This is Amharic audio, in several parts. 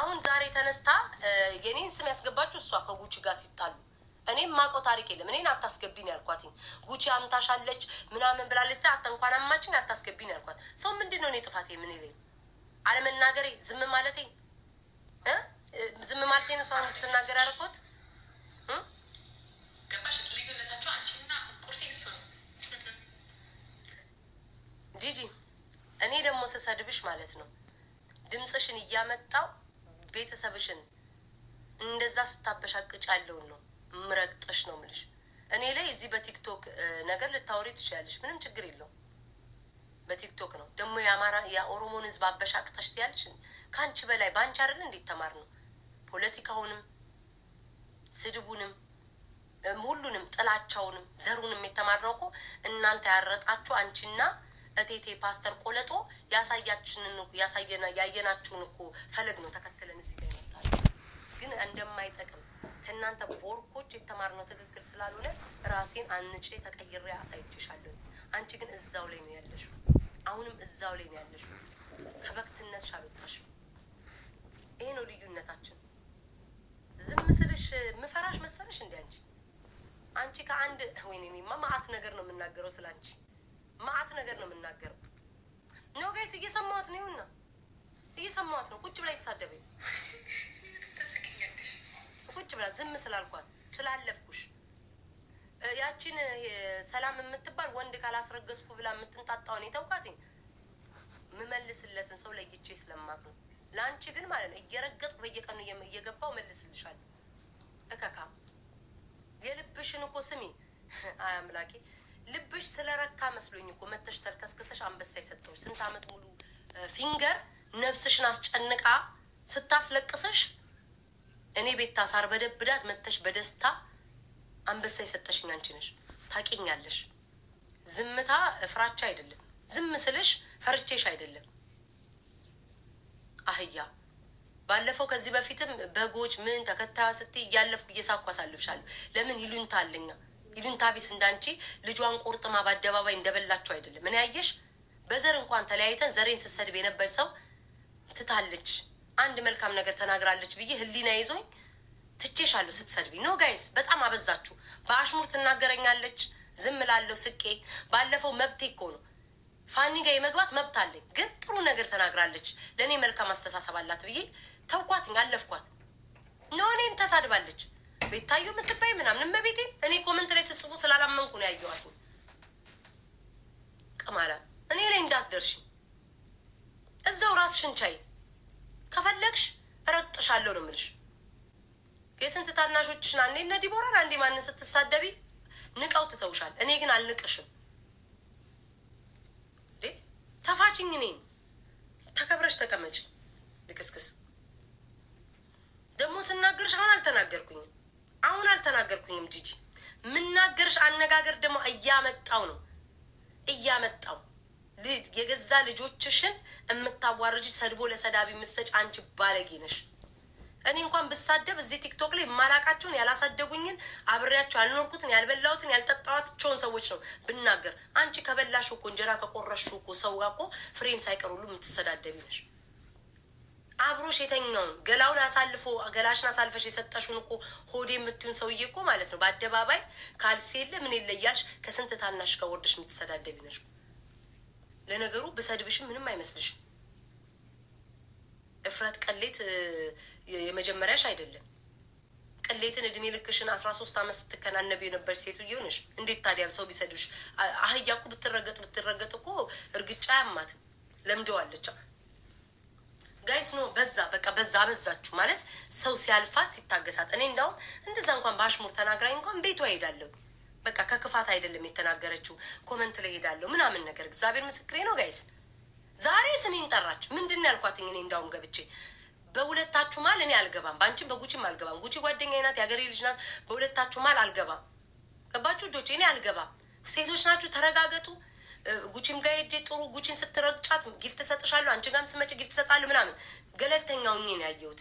አሁን ዛሬ ተነስታ የኔን ስም ያስገባችሁ እሷ ከጉቺ ጋር ሲጣሉ እኔም ማውቀው ታሪክ የለም። እኔን አታስገቢን ያልኳትኝ ጉቺ አምታሻለች ምናምን ብላለች። አታ እንኳን አማችን አታስገቢን ያልኳት ሰው ምንድን ነው? እኔ ጥፋቴ ምን ይለኝ? አለመናገሬ ዝም ማለቴ ዝም ማለቴ ነው ሰው እንድትናገር ያደረኩት። ገባሽ? ልዩነታቸው አንቺና ቁርቴ እሱ ነው። ጂጂ እኔ ደግሞ ስሰድብሽ ማለት ነው ድምፅሽን እያመጣው ቤተሰብሽን እንደዛ ስታበሻቅጭ ያለውን ነው ምረቅጥሽ ነው ምልሽ። እኔ ላይ እዚህ በቲክቶክ ነገር ልታወሪ ትችያለሽ፣ ምንም ችግር የለውም። በቲክቶክ ነው ደግሞ የአማራ የኦሮሞን ህዝብ አበሻቅጠሽ ትያለሽ። ከአንቺ በላይ በአንቺ አይደል እንዴት ተማር ነው ፖለቲካውንም ስድቡንም ሁሉንም ጥላቻውንም ዘሩንም የተማርነው እኮ እናንተ ያረጣችሁ አንቺና እቴቴ ፓስተር ቆለጦ ያሳያችንን ያየናችሁን እኮ ፈለግ ነው ተከትለን እዚህ ጋር ይመጣል። ግን እንደማይጠቅም ከእናንተ ቦርኮች የተማርነው ትክክል ስላልሆነ ራሴን አንጬ ተቀይሬ አሳይቼሻለሁ። አንቺ ግን እዛው ላይ ነው ያለሽው፣ አሁንም እዛው ላይ ነው ያለሽው። ከበክትነትሽ አልወጣሽም። ይሄ ነው ልዩነታችን። ዝም ስልሽ ምፈራሽ መሰለሽ እንዴ? አንቺ ከአንድ ወይኔ ማአት ነገር ነው የምናገረው ስለ አንቺ ማአት ነገር ነው የምናገረው። ኖ ጋይስ እየሰማሁት ነው። ይሁንና እየሰማሁት ነው። ቁጭ ብላ የተሳደበኝ ቁጭ ብላ ዝም ስላልኳት ስላለፍኩሽ ያቺን ሰላም የምትባል ወንድ ካላስረገዝኩ ብላ የምትንጣጣውን የተውኳትኝ ምመልስለትን ሰው ለይቼ ስለማቅ ነው። ለአንቺ ግን ማለት ነው እየረገጥኩ በየቀኑ እየገባው መልስልሻለሁ። እከካ የልብሽን እኮ ስሚ። አይ አምላኬ ልብሽ ስለረካ መስሎኝ እኮ መተሽ ተልከስክሰሽ አንበሳ የሰጠሁሽ ስንት አመት ሙሉ ፊንገር ነፍስሽን አስጨንቃ ስታስለቅሰሽ እኔ ቤት ታሳር በደብዳት መተሽ በደስታ አንበሳ የሰጠሽኝ አንቺ ነሽ። ታውቂኛለሽ። ዝምታ ፍራቻ አይደለም። ዝም ስልሽ ፈርቼሽ አይደለም። አህያ ባለፈው ከዚህ በፊትም በጎች ምን ተከታያ ስትይ እያለፍኩ እየሳኩ አሳልፍሻለሁ። ለምን ይሉንታ አለኛ ይሉንታ ቢስ እንዳንቺ ልጇን ቆርጥማ በአደባባይ እንደበላቸው አይደለም። ምን ያየሽ በዘር እንኳን ተለያይተን ዘሬን ስትሰድብ የነበር ሰው ትታለች አንድ መልካም ነገር ተናግራለች ብዬ ህሊና ይዞኝ ትቼሻለሁ ስትሰድቢ። ኖ ጋይስ በጣም አበዛችሁ። በአሽሙር ትናገረኛለች ዝም ላለው ስቄ። ባለፈው መብቴ እኮ ነው ፋኒ ጋር የመግባት መብት አለኝ። ግን ጥሩ ነገር ተናግራለች ለእኔ መልካም አስተሳሰብ አላት ብዬ ተውኳትኝ፣ አለፍኳት። ኖ እኔን ተሳድባለች ቤታዩ የምትባይ ምናምን መቤቴ። እኔ ኮመንት ላይ ስጽፉ ስላላመንኩ ነው ያየዋት። ቅማላ እኔ ላይ እንዳትደርሽ እዛው ራስሽን ቻይ። ከፈለግሽ እረግጥሻለሁ ነው የምልሽ። የስንት ታናሾችሽን አንዴ እነ ዲቦራን አንዴ ማንን ስትሳደቢ ንቀው ትተውሻል። እኔ ግን አልንቅሽም። ተፋችኝ። እኔን ተከብረሽ ተቀመጭ። ልክስክስ ደግሞ ስናገርሽ አሁን አልተናገርኩኝም ጂጂ። ምናገርሽ አነጋገር ደግሞ እያመጣው ነው እያመጣው የገዛ ልጆችሽን የምታዋርጅ ሰድቦ ለሰዳቢ የምትሰጭ አንቺ ባለጌ ነሽ። እኔ እንኳን ብሳደብ እዚህ ቲክቶክ ላይ የማላቃቸውን ያላሳደጉኝን አብሬያቸው ያልኖርኩትን ያልበላሁትን ያልጠጣኋቸውን ሰዎች ነው ብናገር። አንቺ ከበላሽ እኮ እንጀራ ከቆረሽ እኮ ሰው ጋር እኮ ፍሬን ሳይቀር ሁሉ የምትሰዳደቢ ነሽ። አብሮሽ የተኛውን ገላውን አሳልፎ ገላሽን አሳልፈሽ የሰጠሽውን እኮ ሆዴ የምትዩን ሰውዬ እኮ ማለት ነው በአደባባይ ካልሲ የለ ምን የለ እያልሽ ከስንት ታናሽ ከወርደሽ የምትሰዳደቢ ነሽ። ለነገሩ ብሰድብሽም ምንም አይመስልሽም። እፍረት ቅሌት የመጀመሪያሽ አይደለም። ቅሌትን እድሜ ልክሽን 13 አመት ስትከናነብ የነበር ሴትዮ ነሽ። እንዴት ታዲያ ሰው ቢሰድብሽ? አህያ እኮ ብትረገጥ እኮ እርግጫ ያማትም ለምደዋለች። ጋይስ ነው በዛ በቃ በዛ አበዛችሁ ማለት ሰው ሲያልፋት ሲታገሳት። እኔ እንዳውም እንደዛ እንኳን በአሽሙር ተናግራኝ እንኳን ቤቷ ሄዳለሁ። በቃ ከክፋት አይደለም የተናገረችው። ኮመንት ላይ ሄዳለሁ ምናምን ነገር እግዚአብሔር ምስክሬ ነው ጋይስ። ዛሬ ስሜን ጠራች። ምንድን ያልኳትኝ? እኔ እንዳውም ገብቼ በሁለታችሁ ማል እኔ አልገባም፣ በአንቺም በጉቺም አልገባም። ጉቺ ጓደኛዬ ናት፣ የሀገሬ ልጅ ናት። በሁለታችሁ ማል አልገባም። ገባችሁ ዶቼ? እኔ አልገባም። ሴቶች ናችሁ፣ ተረጋገጡ። ጉቺም ጋር ሄጄ ጥሩ ጉቺን ስትረግጫት ጊፍት እሰጥሻለሁ፣ አንቺ ጋርም ስመጭ ጊፍት እሰጣለሁ ምናምን ገለልተኛው እኔ ነው ያየሁት።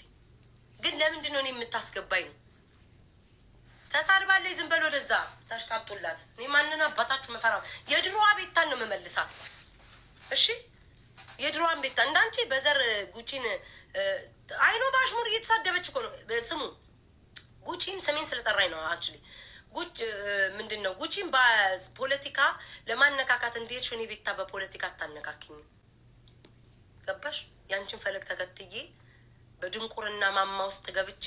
ግን ለምንድን ነው እኔ የምታስገባኝ ነው? ተሳድባለች። ዝም በል ወደዛ ታሽቃብጡላት። እኔ ማንን አባታችሁ መፈራ? የድሮዋ ቤታን ነው መመልሳት። እሺ የድሮዋን ቤታ እንዳንቺ በዘር ጉቺን አይኖ ባሽሙር እየተሳደበች እኮ ነው። ስሙ ጉቺን ስሜን ስለጠራኝ ነው። አክቹሊ ጉች ምንድን ነው ጉቺን በፖለቲካ ለማነካካት እንዴት ሾኔ ቤታ በፖለቲካ አታነካክኝ። ገባሽ? ያንቺን ፈለግ ተከትዬ በድንቁርና ማማ ውስጥ ገብቼ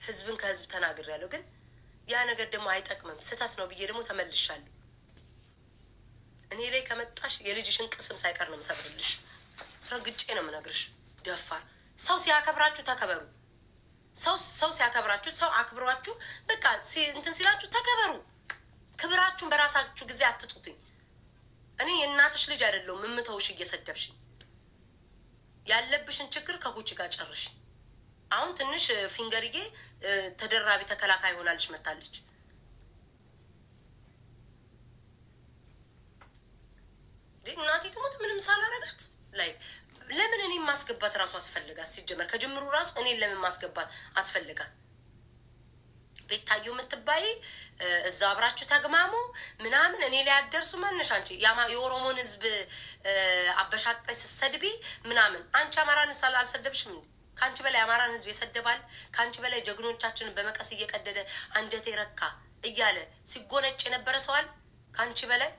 ህዝብን ከህዝብ ተናግሬያለሁ። ግን ያ ነገር ደግሞ አይጠቅምም፣ ስህተት ነው ብዬ ደግሞ ተመልሻለሁ። እኔ ላይ ከመጣሽ የልጅሽን ቅስም ሳይቀር ነው የምሰብርልሽ። ስራ ግጬ ነው የምነግርሽ። ደፋር ሰው ሲያከብራችሁ ተከበሩ። ሰው ሲያከብራችሁ ሰው አክብሯችሁ በቃ እንትን ሲላችሁ ተከበሩ። ክብራችሁን በራሳችሁ ጊዜ አትጡትኝ። እኔ የእናትሽ ልጅ አይደለሁም የምተውሽ እየሰደብሽኝ። ያለብሽን ችግር ከጉቺ ጋር ጨርሽ። አሁን ትንሽ ፊንገርዬ ተደራቢ ተከላካይ ሆናልሽ መታለች። እናቴ ትሞት ምንም ሳላረጋት ላይ ለምን እኔ ማስገባት ራሱ አስፈልጋት? ሲጀመር ከጅምሩ ራሱ እኔ ለምን ማስገባት አስፈልጋት? ቤታየው የምትባይ እዛ አብራችሁ ተግማሙ ምናምን እኔ ላይ ያደርሱ ማነሽ አንቺ የኦሮሞን ህዝብ አበሻቅጠሽ ስትሰድቢ ምናምን። አንቺ አማራን አልሰደብሽም እንዴ? ከአንቺ በላይ አማራን ህዝብ ይሰደባል? ከአንቺ በላይ ጀግኖቻችንን በመቀስ እየቀደደ አንጀቴ ረካ እያለ ሲጎነጭ የነበረ ሰዋል ከአንቺ በላይ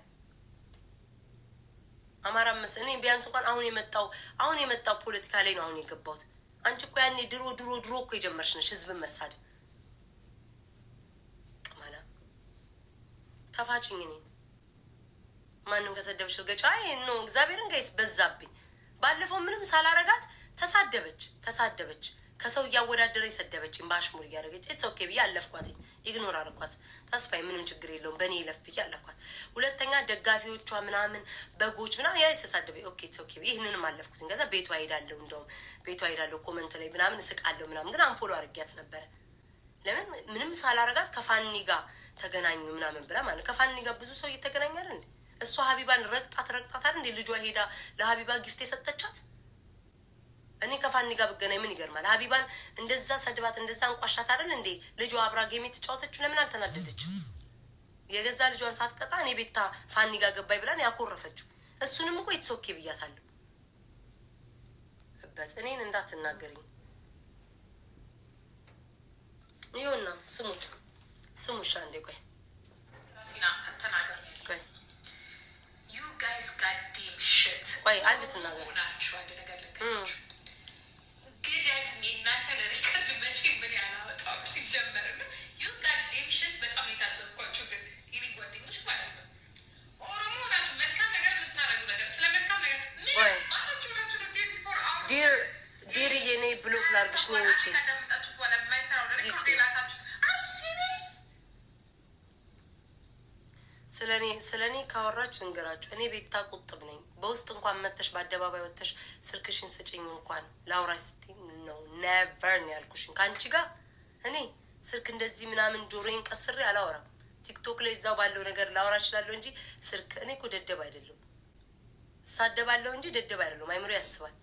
አማራ መስል እኔ ቢያንስ እንኳን አሁን የመጣው ፖለቲካ ላይ ነው አሁን የገባሁት። አንቺ እኮ ያኔ ድሮ እኮ የጀመርሽ ነሽ ህዝብን መሳደብ። ቅማላ ተፋችኝ። እኔ ማንም ከሰደብሽ እርገጫ ነው እግዚአብሔርን ጋይስ በዛብኝ። ባለፈው ምንም ሳላረጋት ተሳደበች። ከሰው እያወዳደረ የሰደበችኝ በአሽሙር እያደረገች ኢትስ ኦኬ ብዬ አለፍኳትኝ። ኢግኖር አረኳት። ተስፋዬ ምንም ችግር የለውም በእኔ ይለፍ ብዬ አለፍኳት። ሁለተኛ ደጋፊዎቿ ምናምን በጎች ምናምን ያ የተሳደበ ኦኬ ኢትስ ኦኬ ብዬ ይህንንም አለፍኩትኝ። ከዛ ቤቷ ሄዳለሁ፣ እንደውም ቤቷ ሄዳለሁ ኮመንት ላይ ምናምን እስቃለሁ ምናምን። ግን አንፎሎ አድርጊያት ነበረ። ለምን ምንም ሳላረጋት ከፋኒ ጋር ተገናኙ ምናምን ብላ ማለት ከፋኒ ጋር ብዙ ሰው እየተገናኘ አይደል እንዴ? እሷ ሀቢባን ረግጣት አይደል እንዴ? ልጇ ሄዳ ለሀቢባ ጊፍት የሰጠቻት። እኔ ከፋኒ ጋር ብገናኝ ምን ይገርማል? ሀቢባን እንደዛ ሰድባት እንደዛ እንቋሻት አይደል እንዴ? ልጇ አብራ ጌም የተጫወተችው ለምን አልተናደደችም? የገዛ ልጇን ሳትቀጣ እኔ ቤታ ፋኒ ጋር ገባይ ብላን ያኮረፈችው። እሱንም እኮ የተሶኬ ብያታለሁ። እበት እኔን እንዳትናገርኝ። ይኸውና ስሙሻ እንዴ ቆይ ቆይ አንድ ትናገር ዲር የኔ ብሎክ ላርግሽ ነው ውጪ ስለ እኔ ካወራች ልንገራችሁ። እኔ ቤታ ቁጥብ ነኝ። በውስጥ እንኳን መተሽ በአደባባይ ወተሽ ስልክሽን ስጭኝ እንኳን ላውራሽ ስትይ ነው ኔቨር ነው ያልኩሽን። ከአንቺ ጋር እኔ ስልክ እንደዚህ ምናምን ጆሮዬን ቀስሬ አላወራም። ቲክቶክ ላይ እዛው ባለው ነገር ላወራ እችላለሁ እንጂ ስልክ እኔ እኮ ደደብ አይደለም። እሳደባለሁ እንጂ ደደብ አይደለም። አይምሮ ያስባል።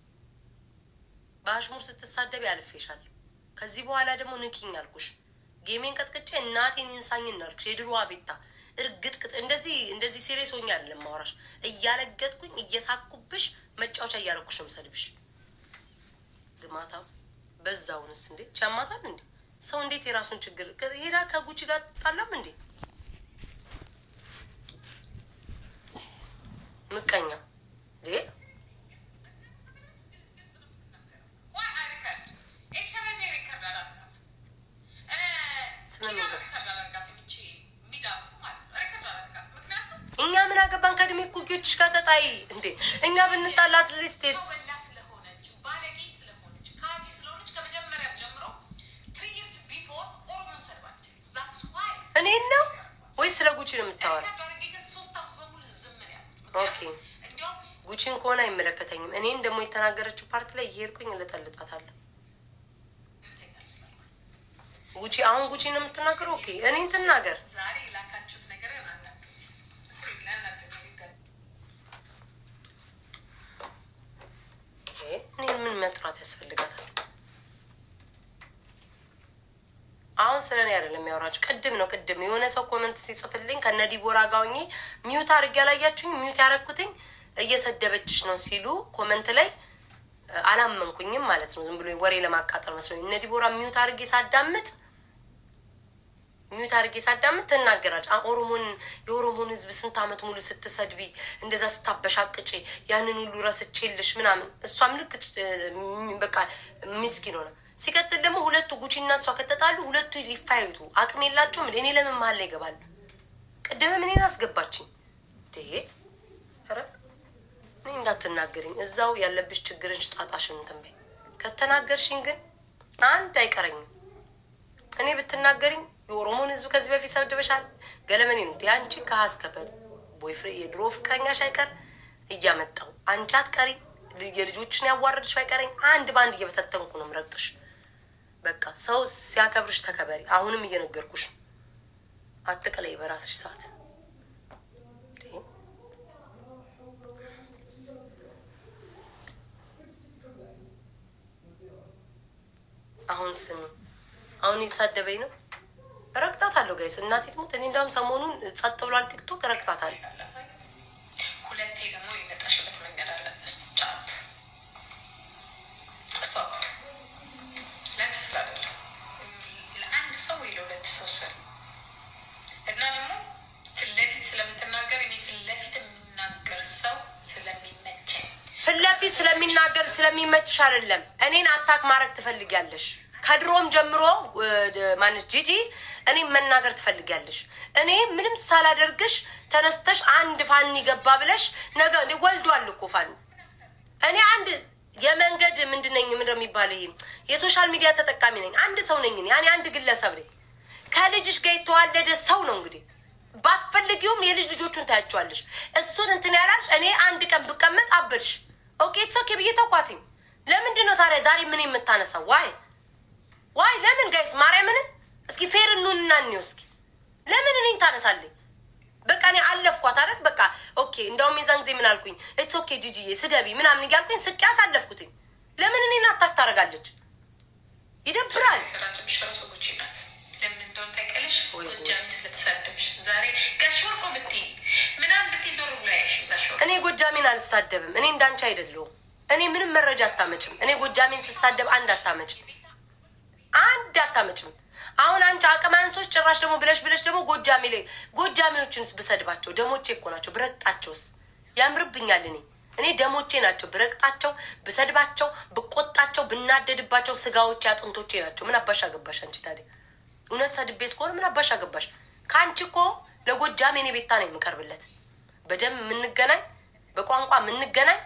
በአሽሙር ስትሳደብ ያልፌሻለሁ። ከዚህ በኋላ ደግሞ ንኪኝ አልኩሽ። ጌሜን ቀጥቅጬ እናቴን ይንሳኝ እናልኩሽ። የድሮዋ ቤታ እርግጥቅጥ እንደዚህ ሲሪየስ ሆኜ አይደለም ማውራሽ። እያለገጥኩኝ እየሳኩብሽ መጫወቻ እያረኩሽ ነው የምሰድብሽ። ግማታ በዛውንስ እንዴ ቻማታል እንዴ ሰው እንዴት የራሱን ችግር ሄዳ ከጉቺ ጋር ጣላም እንዴ ምቀኛ እንዴ እኛ ምን አገባን? ከእድሜ ኩዮችሽ ጋር ተጣይ እንዴ? እኛ ብንጣላት ሊስት እኔ ነው ወይስ ስለ ጉቺ ነው የምታወራ? ኦኬ ጉቺን ከሆነ አይመለከተኝም። እኔን ደግሞ የተናገረችው ፓርት ላይ እየሄድኩኝ እልጠልጣታለሁ። ጉቺ አሁን ጉቺ ነው የምትናገረው። ኦኬ እኔን ትናገር። እኔን ምን መጥራት ያስፈልጋታል? አሁን ስለ እኔ አይደለም የሚያወራችሁ። ቅድም የሆነ ሰው ኮመንት ሲጽፍልኝ ከነ ዲቦራ ጋር ሆኜ ሚዩት አድርጌ ያላያችሁኝ ሚዩት ያደረኩትኝ እየሰደበችሽ ነው ሲሉ ኮመንት ላይ አላመንኩኝም ማለት ነው። ዝም ብሎ ወሬ ለማቃጠል መስሎኝ እነ ዲቦራ ሚዩት አድርጌ ሳዳምጥ ትናገራለች። የኦሮሞን ህዝብ ስንት አመት ሙሉ ስትሰድቢ እንደዛ ስታበሻቅጪ ያንን ሁሉ ረስቼልሽ ምናምን እሷም ልክ በቃ ምስኪን ሆነ። ሲቀጥል ደግሞ ሁለቱ ጉቺና እሷ ከተጣሉ ሁለቱ ሊፋዩቱ አቅም የላቸውም። እኔ ለምን መሀል ላይ ይገባሉ? ቅድምም እኔን አስገባችኝ። ኧረ እኔ እንዳትናገርኝ እዛው ያለብሽ ችግርን ጣጣሽን እንትን በይ። ከተናገርሽኝ ግን አንድ አይቀረኝም። እኔ ብትናገርኝ የኦሮሞን ህዝብ ከዚህ በፊት ሰብድበሻል ገለመኔ ነው ያንቺ ከሀስከበት ቦይፍሬ የድሮ ፍቅረኛሽ አይቀር እያመጣው አንቺ አትቀሪ የልጆችን ያዋረድሽ አይቀረኝ አንድ ባንድ እየበተተንኩ ነው ምረቅጥሽ። በቃ ሰው ሲያከብርሽ ተከበሪ። አሁንም እየነገርኩሽ ነው። አትቀለይ በራስሽ ሰዓት። አሁን ስሚ፣ አሁን የተሳደበኝ ነው ረቅጣት አለው ጋይስ። እናቴ ትሙት። እኔ እንዳውም ሰሞኑን ጸጥ ብሏል ቲክቶክ። ረቅጣት አለ። ሁለቴ ደግሞ የመጣሽበት መንገድ አለ። ስቻፕ ስቶፕ ለክስ አይደለም ለአንድ ሰው ወይ ለሁለት ሰው ስል እና ደግሞ ፊት ለፊት ስለምትናገር እኔ ፊት ለፊት የሚናገር ሰው ስለሚመቸኝ ፊት ለፊት ስለሚናገር ስለሚመችሽ አይደለም። እኔን አታክ ማድረግ ትፈልጊያለሽ። ከድሮም ጀምሮ ማለት ጂጂ እኔ መናገር ትፈልጊያለሽ። እኔ ምንም ሳላደርግሽ ተነስተሽ አንድ ፋኒ ገባ ብለሽ ነገ ወልዷል እኮ ፋኒ። እኔ አንድ የመንገድ ምንድነኝ የሚባለው ይሄ የሶሻል ሚዲያ ተጠቃሚ ነኝ። አንድ ሰው ነኝ። ያኔ አንድ ግለሰብ ነኝ። ከልጅሽ ጋር የተዋለደ ሰው ነው። እንግዲህ ባትፈልጊውም የልጅ ልጆቹን ታያቸዋለሽ። እሱን እንትን ያላልሽ እኔ አንድ ቀን ብቀመጥ አበድሽ። ኦኬ ኦኬ ብዬ ተውኳትኝ። ለምንድን ነው ታዲያ ዛሬ ምን የምታነሳው? ዋይ ለምን ጋይስ ማርያምን እስኪ ፌር እንሁንና እንየው እስኪ። ለምን እኔን ታነሳለኝ? በቃ እኔ አለፍኳት አይደል? በቃ ኦኬ። እንደውም የዛን ጊዜ ምን አልኩኝ? ኢትስ ኦኬ ጂጂዬ ስደቢ ምናምን እያልኩኝ ስቄ አሳለፍኩትኝ። ለምን እኔን አታክ ታደርጋለች? ይደብራል። ለምን እንደሆነ ታውቂያለሽ? ጎጃሜ ስለተሳደብሽ ዛሬ ጋሽ ወርቁ ብትይ ምናምን ብትይ ዞር ብሎ ያይሽ። እኔ ጎጃሜን አልሳደብም። እኔ እንዳንቺ አይደለሁም። እኔ ምንም መረጃ አታመጭም። እኔ ጎጃሜን ስሳደብ አንድ አታመጭም። አሁን አንቺ አቅም አንሶች ጭራሽ ደግሞ ብለሽ ደግሞ ጎጃሜ ላይ ጎጃሜዎችንስ ብሰድባቸው ደሞቼ እኮ ናቸው። ብረቅጣቸውስ ያምርብኛል። እኔ ደሞቼ ናቸው። ብረቅጣቸው፣ ብሰድባቸው፣ ብቆጣቸው፣ ብናደድባቸው ስጋዎቼ አጥንቶቼ ናቸው። ምን አባሽ አገባሽ አንቺ ታዲያ? እውነት ሰድቤ እስከሆነ ምን አባሽ አገባሽ? ከአንቺ እኮ ለጎጃሜ እኔ ቤታ ነው የምቀርብለት። በደም የምንገናኝ በቋንቋ የምንገናኝ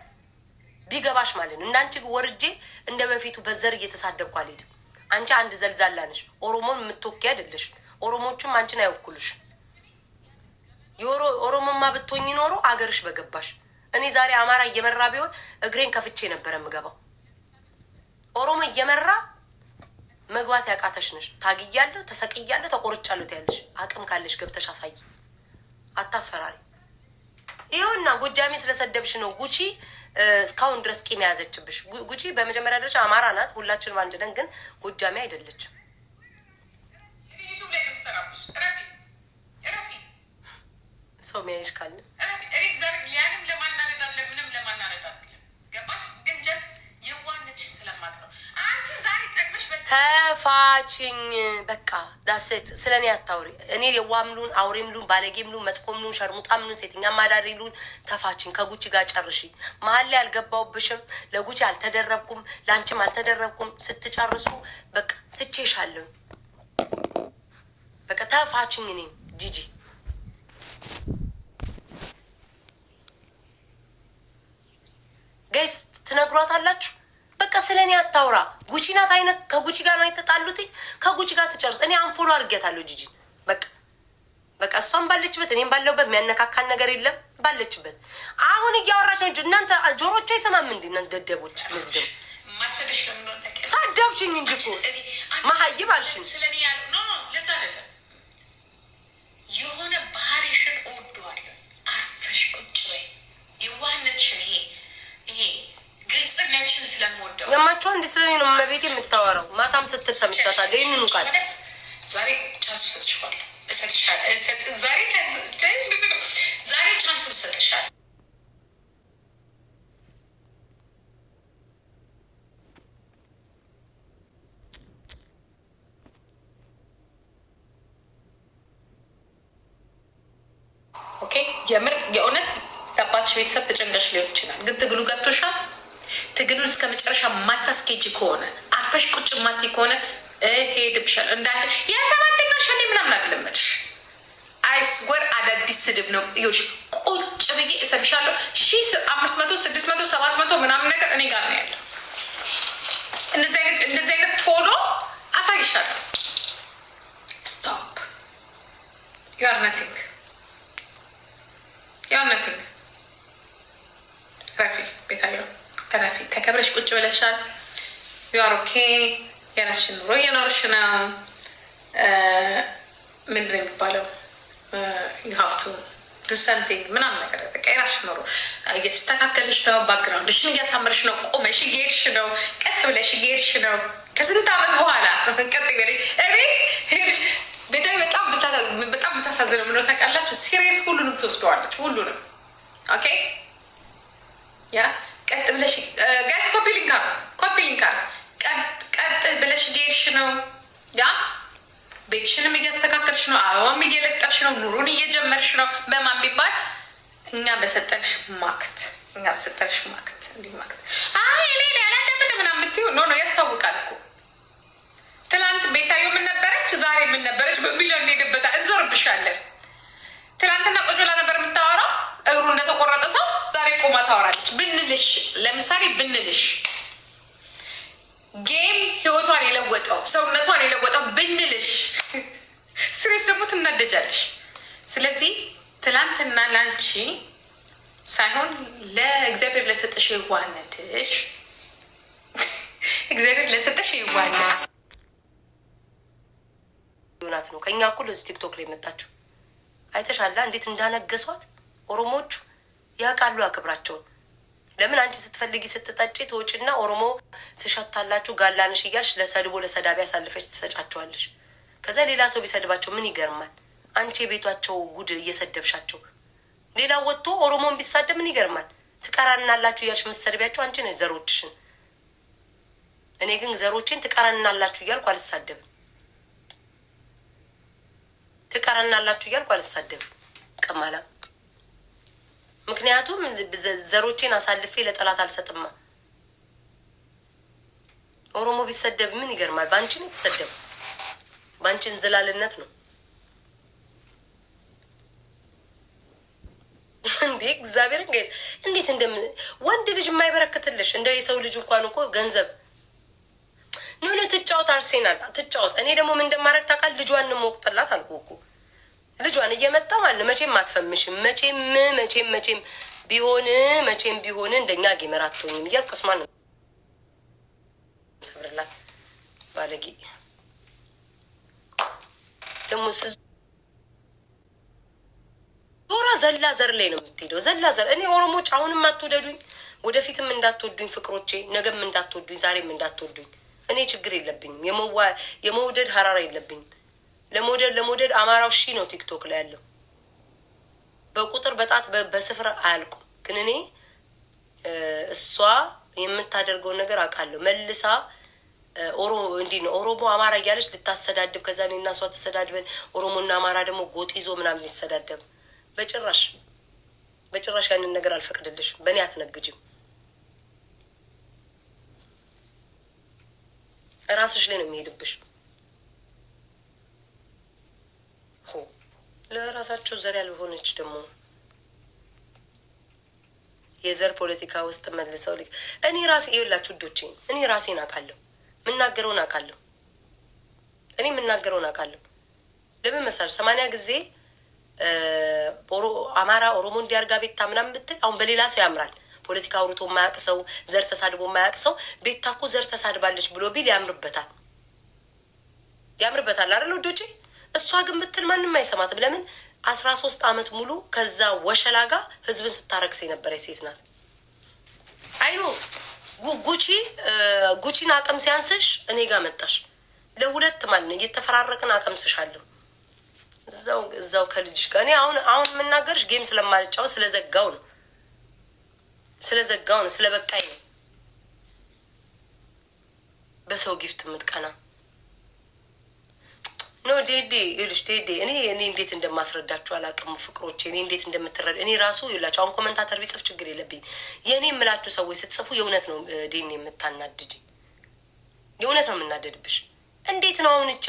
ቢገባሽ ማለት ነው። እንዳንቺ ወርጄ እንደ በፊቱ በዘር እየተሳደብኩ አልሄድም። አንቺ አንድ ዘልዛላ ነሽ። ኦሮሞን የምትወኪ አይደለሽ። ኦሮሞቹም አንቺን አይወኩልሽ። ኦሮሞማ ብትሆኝ ኖሮ አገርሽ በገባሽ። እኔ ዛሬ አማራ እየመራ ቢሆን እግሬን ከፍቼ ነበረ የምገባው። ኦሮሞ እየመራ መግባት ያቃተሽ ነሽ። ታግያለሁ፣ ተሰቅያለሁ፣ ተቆርጫለሁ ትያለሽ። አቅም ካለሽ ገብተሽ አሳይ። አታስፈራሪ። ይኸውና ጎጃሜ ስለሰደብሽ ነው ጉቺ እስካሁን ድረስ ቂም የያዘችብሽ። ጉቺ በመጀመሪያ ደረጃ አማራ ናት። ሁላችንም አንድ ነን። ግን ጎጃሜ አይደለችም። ሰው ሚያይሽ ካለ ተፋችኝ። በቃ ዳሴት ስለ እኔ አታውሪ። እኔ የዋምሉን አውሬምሉን ባለጌምሉን መጥፎምሉን ሸርሙጣምሉን ሴተኛ ማዳሪሉን ተፋችኝ። ከጉቺ ጋር ጨርሽኝ። መሀል ላይ አልገባውብሽም። ለጉቺ አልተደረብኩም፣ ለአንቺም አልተደረብኩም። ስትጨርሱ በቃ ትቼሻለሁ። በቃ ተፋችኝ። እኔን ጂጂ ጋይስ ትነግሯታላችሁ። በቃ ስለ እኔ አታውራ። ጉቺ ናት አይነት ከጉቺ ጋር ነው የተጣሉት። ከጉቺ ጋር ትጨርስ። እኔ አንፎሎ አድርጌያታለሁ ጂጂ። በቃ እሷም ባለችበት እኔም ባለሁበት የሚያነካካን ነገር የለም። ባለችበት አሁን እያወራች ነው። እናንተ ጆሮቿ አይሰማም እንዴ? እናንተ ደደቦች። ምዝድም ሳደብሽኝ እንጂ እኮ መሀይብ አልሽኝ። የሆነ ባህሪሽን እወደዋለሁ። አርፈሽ ቁጭ በይ። የዋህነትሽን ይሄ ግልጽነትሽን ስለምወደው የማቸው እንዲ ስለ እኔ ነው መቤት የምታወራው። ማታም ስትል ሰምቻታለሁ። ይህንኑ ቃል ዛሬ ቻንሱ ሰጥሻለሁ። ዛሬ ቻንሱ ሰጥሻለሁ። የምር የእውነት ለአባትሽ ቤተሰብ ተጨንቀሽ ሊሆን ይችላል፣ ግን ትግሉ ገብቶሻል። ትግሉን እስከ መጨረሻ ማታስኬጅ ከሆነ አርፈሽ ቁጭ ማቲ ከሆነ ሄድብሻል። እንዳለ የሰባተኛ ሸኔ ምናምን አለመድሽ አይስወር አዳዲስ ስድብ ነው። ይኸውልሽ ቁጭ ብዬ እሰብሻለሁ። 500 600 700 ምናምን ነገር እኔ ጋር ነው ያለው። እንደዚህ አይነት ፎሎ አሳይሻለሁ። ስቶፕ ዩ አር ነቲንግ ረፊ ቤታየው ረፊ ተከብረሽ ቁጭ ብለሻል። ዩ አር ኦኬ። የራስሽን ኑሮ እየኖርሽ ነው። ምንድን ነው የሚባለው? ዩ ሃቭ ቱ ዱ ሰምቲንግ ምናምን ነገር በቃ የራስሽን ኑሮ እየተስተካከልሽ ነው። ባክግራውንድሽን እያሳመርሽ ነው። ቆመሽ እየሄድሽ ነው። ቀጥ ብለሽ እየሄድሽ ነው። ከስንት ዓመት በኋላ ቀጥ በ እኔ ሄድሽ ቤታዊ በጣም የምታሳዝነው ምነው ታውቃላችሁ? ሲሪየስ ሁሉንም ትወስደዋለች። ሁሉንም ኦኬ። ያ ቀጥ ብለሽ ጋይስ ኮፒ ሊንክ ቀጥ ብለሽ እየሄድሽ ነው። ያ ቤትሽንም እያስተካከልሽ ነው። አበባም እየለጠፍሽ ነው። ኑሩን እየጀመርሽ ነው። በማን ቢባል እኛ በሰጠንሽ ማክት እንዲህ ማክት እኔ ያላደበጠ ምናምን የምትይው ኖ ያስታውቃል እኮ። ትላንት ቤታዮ ምን ነበረች፣ ዛሬ ምን ነበረች በሚለው እንሄድበታል። እንዞርብሻለን። ትላንትና ቁጭ ብላ ነበር የምታወራው እግሩ እንደተቆረጠ ሰው። ዛሬ ቆማ ታወራለች ብንልሽ፣ ለምሳሌ ብንልሽ ጌም ህይወቷን የለወጠው ሰውነቷን የለወጠው ብንልሽ፣ ስሬስ ደግሞ ትናደጃለሽ። ስለዚህ ትላንትና ላንቺ ሳይሆን ለእግዚአብሔር ለሰጠሽ የዋህነትሽ እግዚአብሔር ለሰጠሽ የዋህነት ዮናት ነው። ከእኛ እኩል እዚህ ቲክቶክ ላይ መጣችሁ አይተሻላ እንዴት እንዳነገሷት ኦሮሞቹ ያውቃሉ አክብራቸውን። ለምን አንቺ ስትፈልጊ ስትጠጪ ትወጪና ኦሮሞ ትሸታላችሁ ጋላንሽ እያልሽ ለሰድቦ ለሰዳቢ ያሳልፈች ትሰጫቸዋለሽ። ከዛ ሌላ ሰው ቢሰድባቸው ምን ይገርማል? አንቺ የቤቷቸው ጉድ እየሰደብሻቸው ሌላ ወጥቶ ኦሮሞን ቢሳደብ ምን ይገርማል? ትቀራናላችሁ እያልሽ የምትሰድቢያቸው አንቺ ነሽ ዘሮችሽን። እኔ ግን ዘሮችን ትቀራናላችሁ እያልኩ አልሳደብም። ትቀራናላችሁ እያልኩ አልሳደብም ቅማላ። ምክንያቱም ዘሮቼን አሳልፌ ለጠላት አልሰጥማ። ኦሮሞ ቢሰደብ ምን ይገርማል? በአንቺ ነው የተሰደብ፣ በአንቺን ዝላልነት ነው እንዴ። እግዚአብሔርን ጋይዝ እንዴት ወንድ ልጅ የማይበረክትልሽ እንደ የሰው ልጅ እንኳን እኮ ገንዘብ ኖ ትጫወት፣ አርሴናል ትጫወት። እኔ ደግሞ ምን እንደማደርግ ታውቃለህ? ልጇን መወቅጥላት አልኩ እኮ ልጇን እየመጣ ማለት መቼም አትፈምሽም፣ መቼም ቢሆን እንደኛ ጌመር አትሆኝም እያልኩ ቅስማን ነው ሰብርላት። ባለጌ ደግሞ ዞራ ዘላ ዘር ላይ ነው የምትሄደው። ዘላ ዘር እኔ ኦሮሞች አሁንም አትወደዱኝ፣ ወደፊትም እንዳትወዱኝ፣ ፍቅሮቼ ነገም እንዳትወዱኝ፣ ዛሬም እንዳትወዱኝ። እኔ ችግር የለብኝም። የመውደድ ሀራራ የለብኝም። ለመውደድ አማራው ነው ቲክቶክ ላይ ያለው በቁጥር በጣት በስፍራ አያልቁም። ግን እኔ እሷ የምታደርገውን ነገር አውቃለሁ። መልሳ እንዲህ ነው ኦሮሞ አማራ እያለች ልታሰዳድብ፣ ከዛ እኔ እና እሷ ተሰዳድበን ኦሮሞና አማራ ደግሞ ጎጥ ይዞ ምናምን ሊሰዳደብ በጭራሽ ያንን ነገር አልፈቅድልሽም። በእኔ አትነግጅም። ራስሽ ላይ ነው የሚሄድብሽ። ለራሳቸው ዘር ያልሆነች ደግሞ የዘር ፖለቲካ ውስጥ መልሰው እኔ ራሴ ይኸውላችሁ ውዶቼ፣ እኔ ራሴን አውቃለሁ፣ የምናገረውን አውቃለሁ። ለምን መሰለሽ 80 ጊዜ አማራ ኦሮሞ እንዲያርጋ ቤታ ምናምን ብትል አሁን በሌላ ሰው ያምራል። ፖለቲካ አውርቶ የማያውቅ ሰው፣ ዘር ተሳድቦ የማያውቅ ሰው ቤታ እኮ ዘር ተሳድባለች ብሎ ቢል ያምርበታል አይደል ውዶቼ? እሷ ግን ብትል ማንም አይሰማትም። ለምን 13 ዓመት ሙሉ ከዛ ወሸላ ጋር ህዝብን ስታረግስ የነበረች ሴት ናት። አይኖ ጉቺን አቅም ሲያንስሽ እኔ ጋር መጣሽ። ለሁለት ማለት ነው እየተፈራረቅን አቀምስሻለሁ እዛው ከልጅሽ ጋር። እኔ አሁን የምናገርሽ ጌም ስለማልጫው ስለዘጋው ነው ስለበቃኝ ነው። በሰው ጊፍት የምትቀና ኖ ዴዴ ይልሽ ዴዴ እኔ እንዴት እንደማስረዳችሁ አላውቅም። ፍቅሮቼ እኔ እንዴት እንደምትረዳ እኔ ራሱ ይላችሁ። አሁን ኮመንታተር ቢጽፍ ችግር የለብኝ። የእኔ የምላችሁ ሰዎች ስትጽፉ የእውነት ነው ዴኔ የምታናድጅ፣ የእውነት ነው የምናደድብሽ። እንዴት ነው አሁን እቻ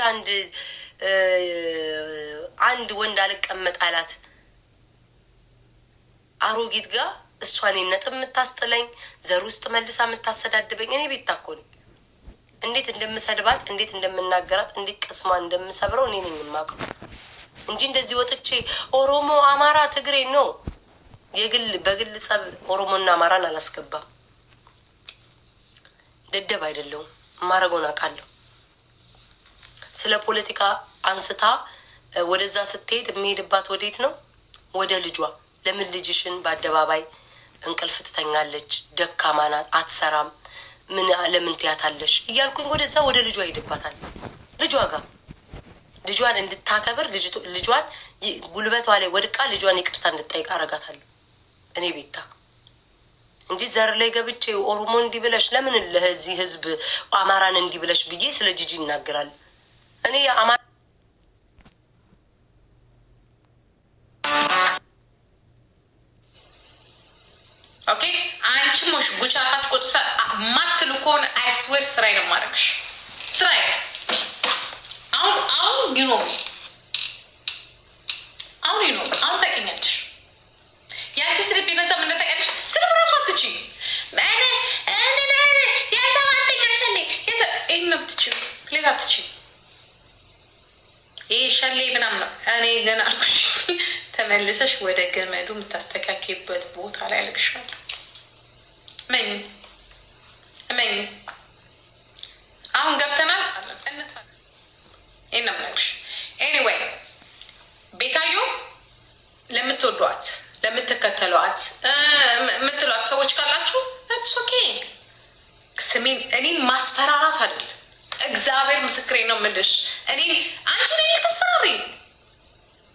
አንድ ወንድ አልቀመጥ አላት አሮጊት ጋር እሷን ነጥብ የምታስጥለኝ ዘር ውስጥ መልሳ የምታሰዳድበኝ እኔ ቤት ታኮኒ እንዴት እንደምሰድባት እንዴት እንደምናገራት እንዴት ቅስማ እንደምሰብረው እኔ ነኝ የማውቀው እንጂ እንደዚህ ወጥቼ ኦሮሞ፣ አማራ፣ ትግሬ ነው በግል ጸብ ኦሮሞና አማራን አላስገባም። ደደብ አይደለሁም። ማረጎን አውቃለሁ። ስለ ፖለቲካ አንስታ ወደዛ ስትሄድ የሚሄድባት ወዴት ነው? ወደ ልጇ። ለምን ልጅሽን በአደባባይ እንቅልፍ ትተኛለች? ደካማ ናት፣ አትሰራም፣ ምን ለምን ትያታለሽ እያልኩኝ ወደዛ ወደ ልጇ ሄድባታል። ልጇ ጋር ልጇን እንድታከብር ልጇን ጉልበቷ ላይ ወድቃ ልጇን ይቅርታ እንድጠይቅ አረጋታለሁ እኔ ቤታ እንጂ ዘር ላይ ገብቼ ኦሮሞ እንዲህ ብለሽ ለምን ለዚህ ህዝብ አማራን እንዲህ ብለሽ ብዬ ስለ ጂጂ ይናገራል። እኔ አማራ ኦኬ አንቺ ሞሽ ጉቻፋች ቆጥሳ ማትሉ ከሆነ አይስዌር ስራዬ ነው ማድረግሽ። ስራዬ አሁን ይኖር አሁን ታውቂኛለሽ። ያንቺ ስድብ ቢበዛ ምን ታውቂያለሽ? ስድብ ራሱ አትችይ። ይህን ነው ብትችይው፣ ሌላ አትችይው። ይህ ሸሌ ምናምን ነው። እኔ ገና አልኩሽ ተመልሰሽ ወደ ገመዱ የምታስተካከይበት ቦታ ላይ አልክሻለሁ። እመኝ አሁን ገብተናል። ይህን ነው የምነግርሽ። ኤኒዌይ ቤታዮ ለምትወዷት ለምትከተሏት የምትሏት ሰዎች ካላችሁ ስ ኦኬ። ስሜን እኔን ማስፈራራት አይደለም፣ እግዚአብሔር ምስክሬ ነው የምልሽ። አንቺ ነ ተስፈራሪ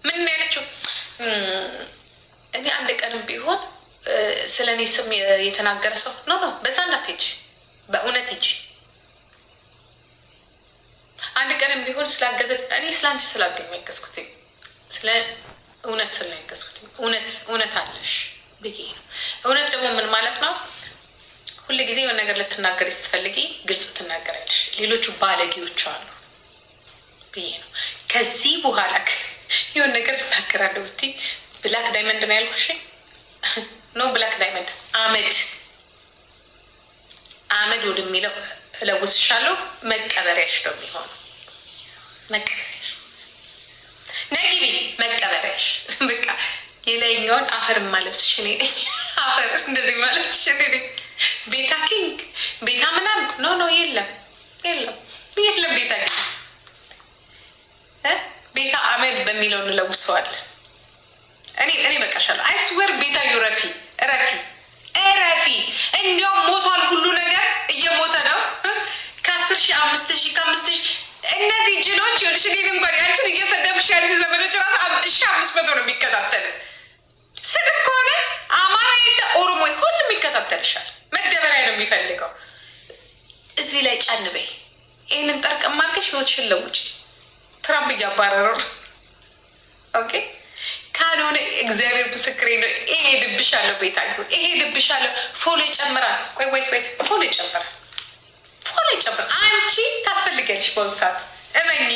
ምን ያለችው እኔ አንድ ቀንም ቢሆን ስለ እኔ ስም የተናገረ ሰው ኖ በዛ እንዳትሄጂ፣ በእውነት ሂጂ። አንድ ቀንም ቢሆን ስላገዘች እኔ ስለ አንቺ ስላገኝ ያገዝኩት ስለ እውነት ስለ ያገዝኩት እውነት አለሽ ብዬ ነው። እውነት ደግሞ ምን ማለት ነው? ሁሉ ጊዜ የሆነ ነገር ልትናገሪ ስትፈልጊ ግልጽ ትናገራለሽ። ሌሎቹ ባለጌዎች አሉ ብዬ ነው። ከዚህ በኋላ የሆነ ነገር ልናገራለሁ ብትይ ብላክ ዳይመንድ ነው ያልኩሽ። ኖ ብላክ ዳይመንድ አመድ ወደሚለው እለውስሻለሁ። መቀበሪያሽ ነው የሚሆነው። መቀበሪያሽ ነጊቢ መቀበሪያሽ በቃ የላይኛውን አፈር ማለብስሽ እኔ ነኝ። አፈር እንደዚህ ማለብስሽ እኔ ነኝ። ቤታ ኪንግ ቤታ ምናምን ኖ የለም ቤታ ኪንግ ቤታ አመድ በሚለው እንለውሰዋለን። እኔ በቃሻለሁ። አይስወር ቤታ ረፊ እንዲያውም ሞቷል። ሁሉ ነገር እየሞተ ነው። ከ10,000 5,000 ከ5,000 እነዚህ ጅሎች ይኸውልሽ፣ እኔን እንኳን ያንቺን እየሰደብሽ ያንቺ ዘመዶች ራሱ 1,500 ነው የሚከታተልን። ስድብ ከሆነ አማራ የለ ኦሮሞ ሁሉም ይከታተልሻል። መደበሪያ ነው የሚፈልገው። እዚህ ላይ ጫን በይ። ይህንን ጠርቅም አድርገሽ ህይወትሽን ለውጪ። ትራምፕ እያባረረው ኦኬ። ካልሆነ እግዚአብሔር ምስክሬ ነው። ይሄ ልብሻለሁ ቤታዩ፣ ይሄ ልብሻለሁ። ፎሎ ይጨምራል። ቆይ ፎሎ ይጨምራል። አንቺ ታስፈልጊያለሽ በአሁኑ ሰዓት እመኚ።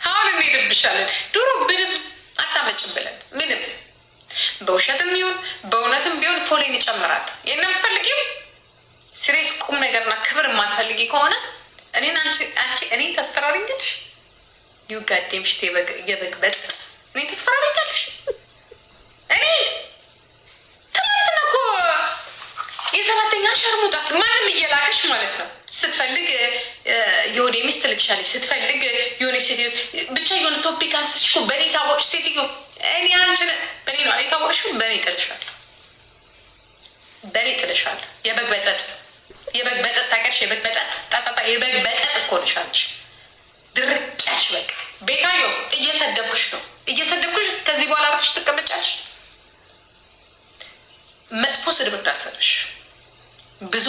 አሁን እንሄድብሻለን። ድሮ ምንም አታመጭም ብለን ምንም በውሸትም ቢሆን በእውነትም ቢሆን ፎሎን ይጨምራል። ይህን የምትፈልጊው ሲሪየስ ቁም ነገርና ክብር የማትፈልጊ ከሆነ እኔ ታስፈራሪኛለሽ። ዩጋዴም ሽት የበግ በጥ እኔ ታስፈራሪኛለሽ። እኔ ትናንትና እኮ የሰባተኛ ሸርሙጣ ማንም እየላከሽ ማለት ነው። ስትፈልግ የወደ ሚስት ልክሻለች፣ ስትፈልግ የሆነ ሴትዮ ብቻ የሆነ ቶፒክ አንስተሽ እኮ በእኔ ታወቅሽ ሴትዮ። እኔ አንቺን በእኔ ነው የታወቅሽው። በእኔ ጥልሻለሁ። የበግ በጠጥ ታውቂያለሽ? የበግ በጠጥ እኮ ነሽ አንቺ። ድርቅ ያልሽ በቃ። ቤታዮ እየሰደብኩሽ ነው ከዚህ በኋላ አርፈሽ ትቀመጫለሽ። መጥፎ ስድብ እንዳልሰለሽ ብዙ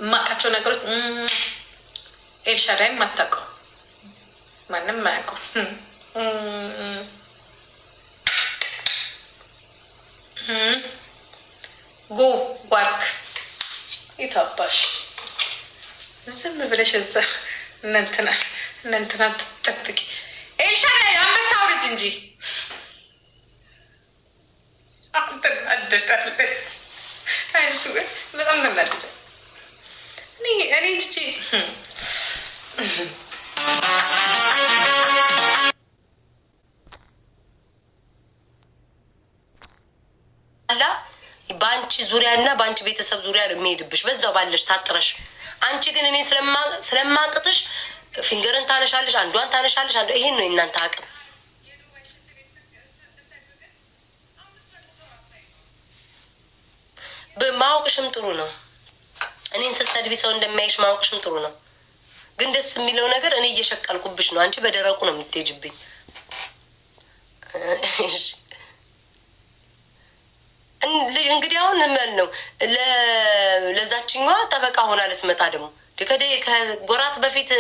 ማቃቸው ነገሮች ኤልሻዳይም አታውቀው ማንም አያውቀው። ጎ ዋርክ የታባሽ ዝም ብለሽ እዛ እነንትና ትጠብቂ። ኤሻ አንበሳው ልጅ እንጂ ትናደዳለች። አይሱ በጣም ትናደጃ። እኔ ጅጂ በአንቺ ዙሪያ እና በአንቺ ቤተሰብ ዙሪያ ነው የሚሄድብሽ፣ በዛው ባለሽ ታጥረሽ። አንቺ ግን እኔ ስለማቅትሽ ፊንገርን ታነሻለሽ፣ አንዷን ታነሻለሽ። ይሄን ነው የእናንተ አቅም። ማወቅሽም ጥሩ ነው። እኔን ስትሰድቢ ሰው እንደሚያይሽ ማወቅሽም ጥሩ ነው። ግን ደስ የሚለው ነገር እኔ እየሸቀልኩብሽ ነው፣ አንቺ በደረቁ ነው የምትሄጅብኝ። እንግዲህ አሁን ምን ነው ለዛችኛዋ ጠበቃ ሆና ልትመጣ ደግሞ ከጎራት በፊት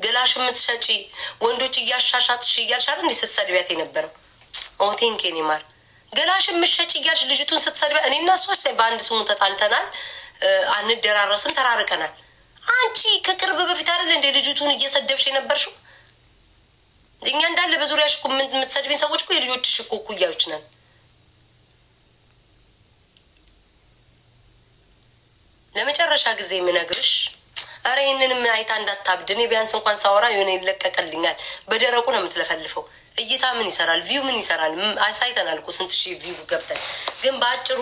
ገላሽ የምትሸጪ ወንዶች እያሻሻትሽ እያልሻለ እንዲህ ስትሰድቢያት የነበረው ኦቴንኬ ኔ ማር ገላሽ የምትሸጪ እያልሽ ልጅቱን ስትሰድቢያት፣ እኔ እና እሷ በአንድ ስሙ ተጣልተናል፣ አንደራረስም፣ ተራርቀናል። አንቺ ከቅርብ በፊት አይደል እንደ ልጅቱን እየሰደብሽ የነበርሽው? እኛ እንዳለ በዙሪያሽ እኮ የምትሰድቢኝ ሰዎች እኮ የልጆችሽ እኮ እኩያዎች ነን። ለመጨረሻ ጊዜ የምነግርሽ፣ አረ ይህንንም አይታ እንዳታብድ። እኔ ቢያንስ እንኳን ሳወራ የሆነ ይለቀቀልኛል። በደረቁ ነው የምትለፈልፈው። እይታ ምን ይሰራል? ቪው ምን ይሰራል? አሳይተናል እኮ ስንት ሺህ ቪው ገብተን። ግን በአጭሩ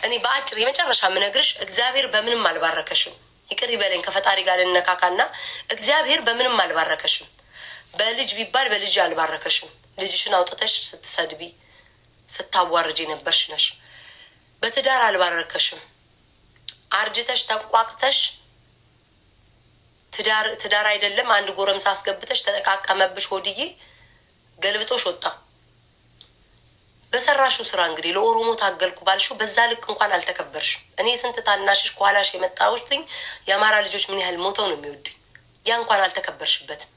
እኔ በአጭር የመጨረሻ የምነግርሽ፣ እግዚአብሔር በምንም አልባረከሽም። ይቅር ይበለኝ ከፈጣሪ ጋር ልነካካና፣ እግዚአብሔር በምንም አልባረከሽም። በልጅ ቢባል በልጅ አልባረከሽም። ልጅሽን አውጥተሽ ስትሰድቢ ስታዋርጅ የነበርሽ ነሽ። በትዳር አልባረከሽም። አርጅተሽ ተቋቅተሽ ትዳር አይደለም አንድ ጎረምሳ አስገብተሽ ተጠቃቀመብሽ። ሆድዬ ገልብጦሽ ወጣ። በሰራሹ ስራ እንግዲህ ለኦሮሞ ታገልኩ ባልሽው በዛ ልክ እንኳን አልተከበርሽም። እኔ ስንት ታናሽሽ ከኋላሽ የመጣሁትኝ የአማራ ልጆች ምን ያህል ሞተው ነው የሚወዱኝ። ያ እንኳን አልተከበርሽበትም።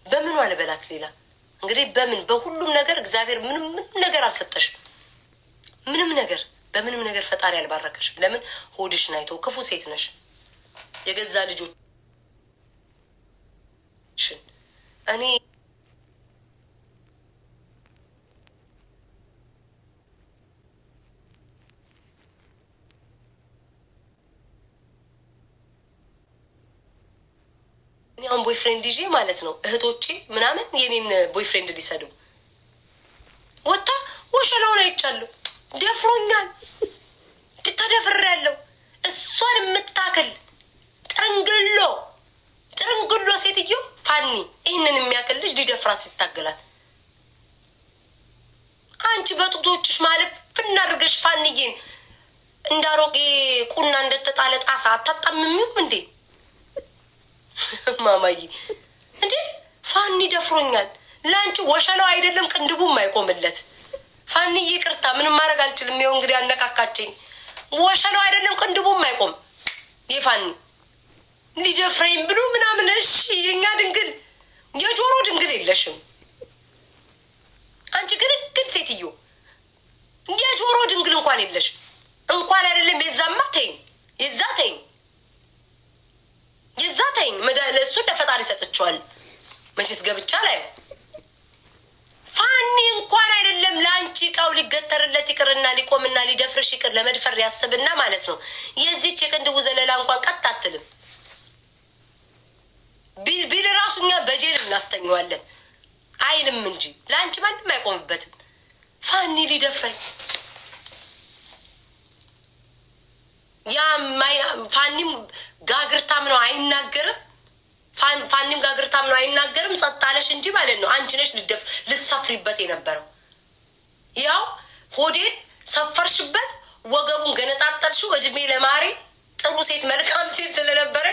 በምኑ አልበላት ሌላ እንግዲህ በምን በሁሉም ነገር እግዚአብሔር ምንም ነገር አልሰጠሽም። በምንም ነገር ፈጣሪ አልባረከሽም። ለምን? ሆድሽን አይቶ። ክፉ ሴት ነሽ። የገዛ ልጆችሽን እኔ አሁን ቦይፍሬንድ ይዤ ማለት ነው እህቶቼ ምናምን የኔን ቦይፍሬንድ ሊሰዱ ወጣ ወሸላውን አይቻለሁ። ደፍሮኛል፣ ተደፍሬያለሁ። እሷን የምታክል ጥርንግሎ ሴትዮ ፋኒ ይህንን የሚያክል ልጅ ሊደፍራት ሲታገላል። አንቺ በጡቶችሽ ማለት ፍናድርገሽ ፋኒዬን እንዳሮጌ ቁና እንደተጣለ ጣሳ አታጣምሚም እንዴ? ማማዬ እንዴ ፋኒ ደፍሮኛል። ለአንቺ ወሸላው አይደለም ቅንድቡም አይቆምለት። ፋኒ ይቅርታ ምንም ማድረግ አልችልም። ይኸው እንግዲህ አነካካችኝ። ወሸላው አይደለም ቅንድቡም አይቆም። የፋኒ ሊደፍረኝ ብሎ ምናምን። እሺ የኛ ድንግል የጆሮ ድንግል የለሽም አንቺ ግንግል ሴትዮ፣ የጆሮ ድንግል እንኳን የለሽም። እንኳን አይደለም የዛማ ተይኝ፣ የዛ ተይኝ። ለእሱ ለፈጣሪ ሰጥቼዋል። መቼስ ገብቻ ላይ ፋኒ እንኳን አይደለም ለአንቺ እቃው ሊገተርለት ይቅርና ሊቆምና ሊደፍርሽ ይቅር ለመድፈር ያስብና ማለት ነው። የዚህች የቅንድቡ ዘለላ እንኳን ቀጥ አትልም ቢል ራሱ እኛ በጄል እናስተኘዋለን አይልም እንጂ ለአንቺ ማንም አይቆምበትም። ፋኒ ሊደፍረኝ ፋኒም ጋግርታም ነው አይናገርም። ፋኒም ጋግርታም ነው አይናገርም። ጸጥ አለሽ እንጂ ማለት ነው። አንቺ ነሽ ልሰፍሪበት የነበረው። ያው ሆዴን ሰፈርሽበት፣ ወገቡን ገነጣጠልሽው። እድሜ ለማሪ ጥሩ ሴት መልካም ሴት ስለነበረ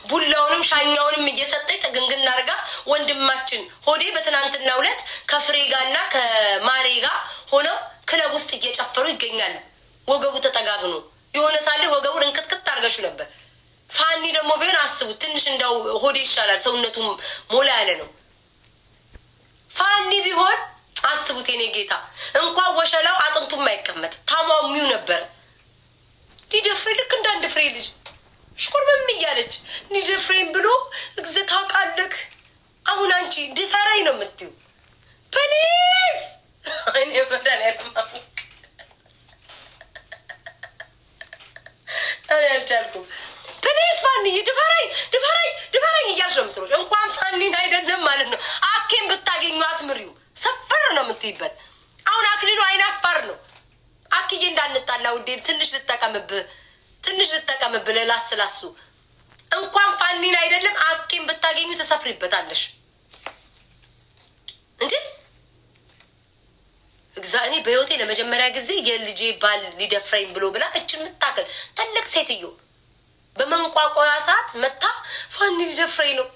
ቡላውንም ሻኛውንም እየሰጠኝ ጥግንግና አድርጋ ወንድማችን ሆዴ በትናንትና ዕለት ከፍሬ ጋርና ከማሬ ጋር ሆነው ክለብ ውስጥ እየጨፈሩ ይገኛሉ። ወገቡ ተጠጋግኖ የሆነ ሳለ ወገቡን እንቅጥቅጥ አድርገሹ ነበር። ፋኒ ደግሞ ቢሆን አስቡት፣ ትንሽ እንደው ሆዴ ይሻላል፣ ሰውነቱም ሞላ ያለ ነው። ፋኒ ቢሆን አስቡት የኔ ጌታ፣ እንኳን ወሸላው አጥንቱም አይቀመጥ ታሟሚው ነበረ። ሊደፍሬ ልክ እንደ አንድ ፍሬ ልጅ ሽኩርምም እያለች ሊደፍሬም ብሎ እግዝህ ታውቃለህ። አሁን አንቺ ድፈረኝ ነው የምትይው? ፕሊዝ እኔ በዳን ያለማሙቅ እኔ አልቻልኩም። ፕሊዝ ፋኒዬ ድፈረኝ ድፈረኝ ድፈረኝ እያልሽ ነው የምትሮጭ። እንኳን ፋኒን አይደለም ማለት ነው አኬን ብታገኙ አትምሪው፣ ሰፈር ነው የምትይበት። አሁን አክሊሉ አይናፋር ነው። አክዬ እንዳንጣላ ውዴ፣ ትንሽ ልጠቀምብህ ለላስላሱ። እንኳን ፋኒን አይደለም አኬን ብታገኙ ተሰፍሪበታለሽ እንዴ። እኔ በህይወቴ ለመጀመሪያ ጊዜ የልጄ ባል ሊደፍረኝ ብሎ ብላ እችን የምታክል ትልቅ ሴትዮ በመንቋቋያ ሰዓት መታ ፋኒ ሊደፍረኝ ነው።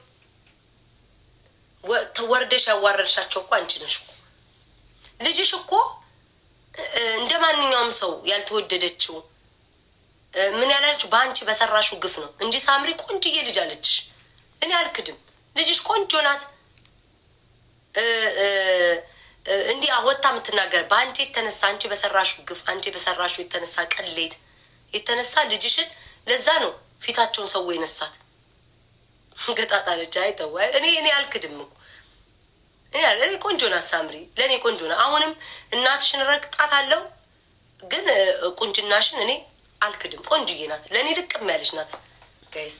ወርደሽ ያዋረድሻቸው እኮ አንቺ ነሽ እኮ። ልጅሽ እኮ እንደ ማንኛውም ሰው ያልተወደደችው ምን ያላለችው በአንቺ በሰራሹ ግፍ ነው እንጂ ሳምሪ ቆንጅዬ ልጅ አለችሽ። እኔ አልክድም፣ ልጅሽ ቆንጆ ናት። እንዲህ አወጣ የምትናገር በአንቺ የተነሳ አንቺ በሰራሹ ግፍ፣ አንቺ በሰራሹ የተነሳ ቅሌት የተነሳ ልጅሽን ለዛ ነው ፊታቸውን ሰው የነሳት። ገጣጣለች። አይተው እኔ አልክድም እኮ እኔ ቆንጆ ናት ሳምሪ፣ ለእኔ ቆንጆ ናት። አሁንም እናትሽን ረግጣት አለው፣ ግን ቁንጅናሽን እኔ አልክድም። ቆንጅዬ ናት፣ ለእኔ ልቅም ያለች ናት። ጋይስ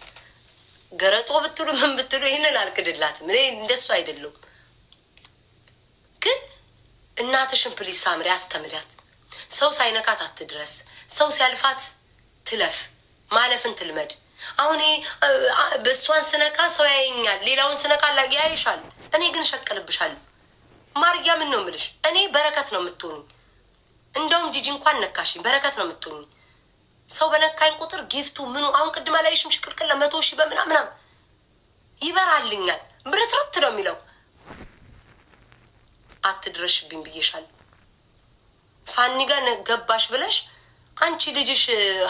ገረጦ ብትሉ ምን ብትሉ ይህንን አልክድላትም። እኔ እንደሱ አይደለም። ግን እናትሽን ፕሊስ ሳምሪ አስተምሪያት። ሰው ሳይነካት አትድረስ፣ ሰው ሲያልፋት ትለፍ፣ ማለፍን ትልመድ። አሁን በእሷን ስነካ ሰው ያየኛል፣ ሌላውን ስነካ ያይሻል። እኔ ግን እሸቅልብሻለሁ። ማርያ ምን ነው የምልሽ? እኔ በረከት ነው የምትሆኑኝ። እንደውም ጂጂ እንኳን ነካሽኝ በረከት ነው የምትሆኑኝ። ሰው በነካኝ ቁጥር ጊፍቱ ምኑ አሁን ቅድማ ላይ ሽም ሽቅልቅል 100 ሺህ በምናምናም ይበራልኛል። ብርትርት ነው የሚለው። አትድረሽብኝ ብዬሻለሁ። ፋኒ ጋር ገባሽ ብለሽ አንቺ ልጅሽ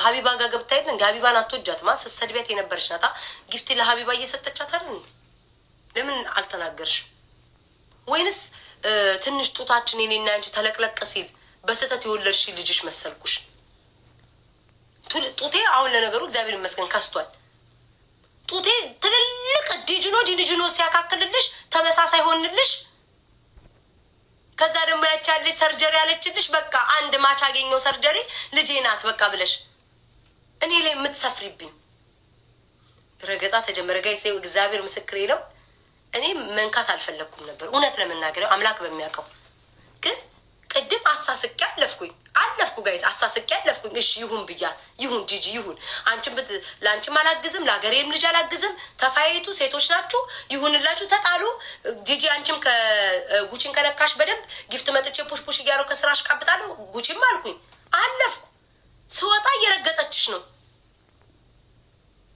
ሀቢባ ጋር ገብታ የለ እንዲ ሀቢባን አትወጃትማ? ስትሰድቢያት የነበረች ናታ። ጊፍቲ ለሀቢባ እየሰጠቻት አይደል? ለምን አልተናገርሽም? ወይንስ ትንሽ ጡታችን የኔና አንቺ ተለቅለቅ ሲል በስህተት የወለድሽ ልጅሽ መሰልኩሽ? ጡቴ አሁን ለነገሩ እግዚአብሔር ይመስገን ከስቷል። ጡቴ ትልልቅ ዲጅኖ ሲያካክልልሽ ተመሳሳይ ሆንልሽ። ከዛ ደግሞ ያቻለች ሰርጀሪ ያለችልሽ በቃ አንድ ማች አገኘው ሰርጀሪ ልጄ ናት በቃ ብለሽ እኔ ላይ የምትሰፍሪብኝ ረገጣ ተጀመረ። ጋይስ እግዚአብሔር ምስክሬ ነው። እኔ መንካት አልፈለግኩም ነበር እውነት ለመናገር አምላክ በሚያውቀው። ግን ቅድም አሳስቄ አለፍኩ ጋይስ፣ አሳስቄ አለፍኩኝ። እሺ ይሁን ብያት፣ ይሁን ጂጂ ይሁን። አንቺም ለአንቺም አላግዝም፣ ለሀገሬም ልጅ አላግዝም። ተፋይቱ፣ ሴቶች ናችሁ፣ ይሁንላችሁ፣ ተጣሉ። ጂጂ አንቺም ጉቺን ከነካሽ በደንብ ጊፍት መጥቼ ፑሽ እያለው ከስራሽ ቃብጣለሁ። ጉቺም አልኩኝ አለፍኩ። ስወጣ እየረገጠችሽ ነው።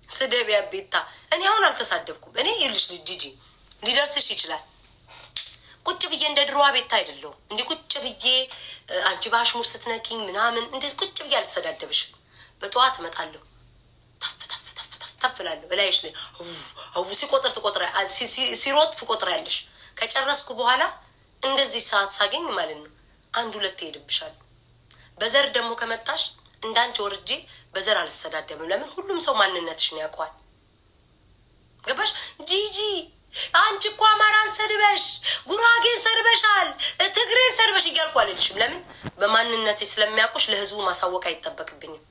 ስደቢያ ቤታ። እኔ አሁን አልተሳደብኩም። እኔ ይልሽ ጂጂ ሊደርስሽ ይችላል። ቁጭ ብዬ እንደ ድሮዋ ቤታ አይደለሁም። እንዲህ ቁጭ ብዬ አንቺ በአሽሙር ስትነኪኝ ምናምን እንደዚህ ቁጭ ብዬ አልተሰዳደብሽም። በጠዋት እመጣለሁ፣ ተፍ እላለሁ እላይሽ ላይ ሲሮጥ ትቆጥሪያለሽ። ከጨረስኩ በኋላ እንደዚህ ሰዓት ሳገኝ ማለት ነው 1-2 ትሄድብሻል። በዘር ደግሞ ከመጣሽ እንዳንቺ ወርጄ በዘር አልተሰዳደብም። ለምን? ሁሉም ሰው ማንነትሽን ያውቀዋል። ገባሽ ጂጂ? አንቺ እኮ አማራን ሰድበሽ፣ ጉራጌን ሰድበሻል፣ ትግሬን ሰድበሽ እያልኩ አልልሽም። ለምን? በማንነቴ ስለሚያውቁሽ ለህዝቡ ማሳወቅ አይጠበቅብኝም።